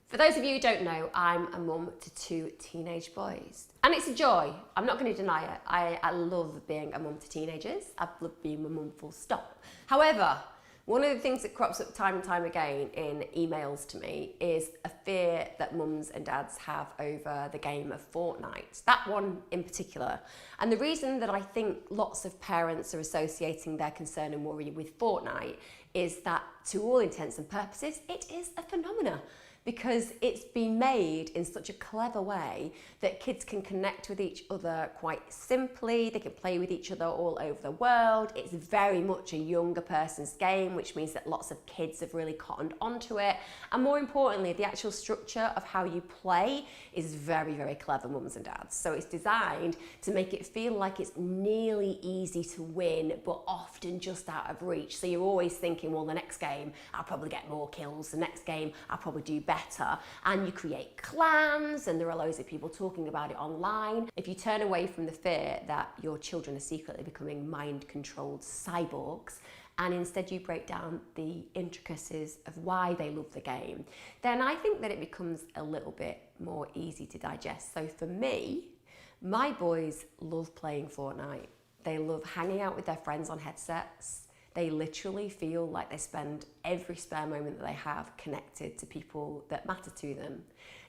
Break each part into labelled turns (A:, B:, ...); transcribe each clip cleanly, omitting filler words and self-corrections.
A: For those of you who don't know, I'm a mum to 2 teenage boys. And it's a joy. I'm not going to deny it. I love being a mum to teenagers. I love being a mum full stop. However, one of the things that crops up time and time again in emails to me is a fear that mums and dads have over the game of Fortnite. That one in particular. And the reason that I think lots of parents are associating their concern and worry with Fortnite is that, to all intents and purposes, it is a phenomenon. Because it's been made in such a clever way that kids can connect with each other quite simply, they can play with each other all over the world. It's very much a younger person's game, which means that lots of kids have really cottoned onto it. And more importantly, the actual structure of how you play is very, very clever, mums and dads. So it's designed to make it feel like it's nearly easy to win, but often just out of reach. So you're always thinking, well, the next game, I'll probably get more kills. The next game, I'll probably do better. And you create clans, and there are loads of people talking about it online. If you turn away from the fear that your children are secretly becoming mind-controlled cyborgs, and instead you break down the intricacies of why they love the game, then I think that it becomes a little bit more easy to digest. So for me, my boys love playing Fortnite. They love hanging out with their friends on headsets. They literally feel like they spend every spare moment that they have connected to people that matter to them.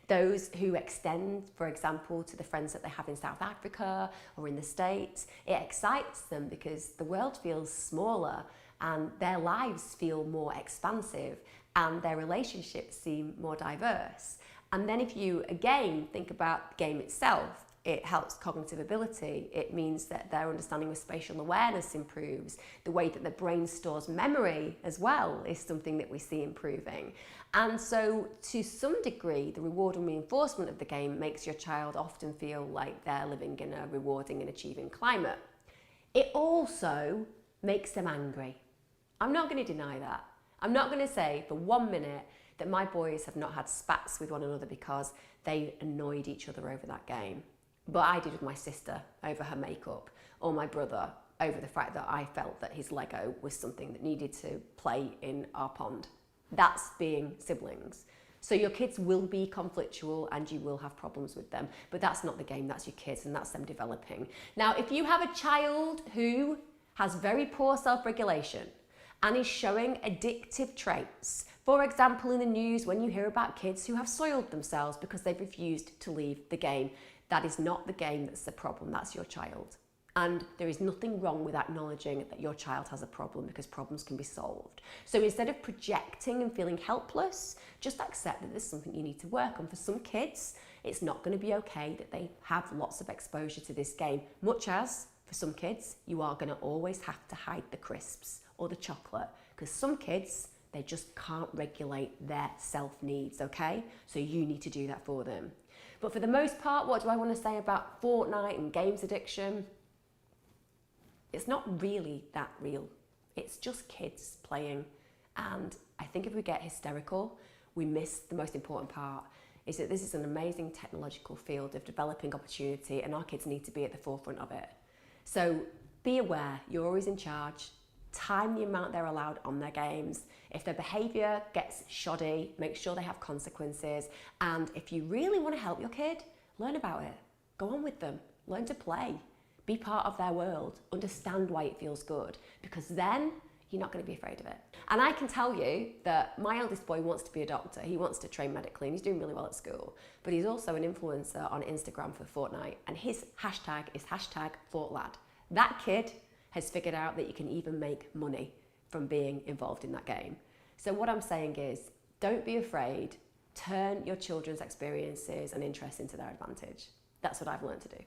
A: Those who extend, for example, to the friends that they have in South Africa or in the States, it excites them because the world feels smaller and their lives feel more expansive and their relationships seem more diverse. And then if you, again, think about the game itself, it helps cognitive ability. It means that their understanding of spatial awareness improves. The way that the brain stores memory as well is something that we see improving. And so to some degree, the reward and reinforcement of the game makes your child often feel like they're living in a rewarding and achieving climate. It also makes them angry. I'm not going to deny that. I'm not going to say for 1 minute that my boys have not had spats with one another because they annoyed each other over that game. But I did with my sister over her makeup, or my brother over the fact that I felt that his Lego was something that needed to play in our pond. That's being siblings. So your kids will be conflictual and you will have problems with them, but that's not the game, that's your kids and that's them developing. Now, if you have a child who has very poor self-regulation and is showing addictive traits, for example, in the news when you hear about kids who have soiled themselves because they've refused to leave the game, that is not the game that's the problem, that's your child. And there is nothing wrong with acknowledging that your child has a problem because problems can be solved. So instead of projecting and feeling helpless, just accept that there's something you need to work on. For some kids, it's not going to be okay that they have lots of exposure to this game, much as for some kids, you are going to always have to hide the crisps or the chocolate because some kids, they just can't regulate their self-needs, okay? So you need to do that for them. But for the most part, what do I want to say about Fortnite and games addiction? It's not really that real. It's just kids playing. And I think if we get hysterical, we miss the most important part, is that this is an amazing technological field of developing opportunity and our kids need to be at the forefront of it. So be aware, you're always in charge. Time the amount they're allowed on their games. If their behaviour gets shoddy, make sure they have consequences. And if you really want to help your kid, learn about it. Go on with them. Learn to play. Be part of their world. Understand why it feels good. Because then you're not going to be afraid of it. And I can tell you that my eldest boy wants to be a doctor. He wants to train medically and he's doing really well at school. But he's also an influencer on Instagram for Fortnite. And his hashtag is #FortLad. That kid has figured out that you can even make money from being involved in that game. So what I'm saying is, don't be afraid, turn your children's experiences and interests into their advantage. That's what I've learned to do.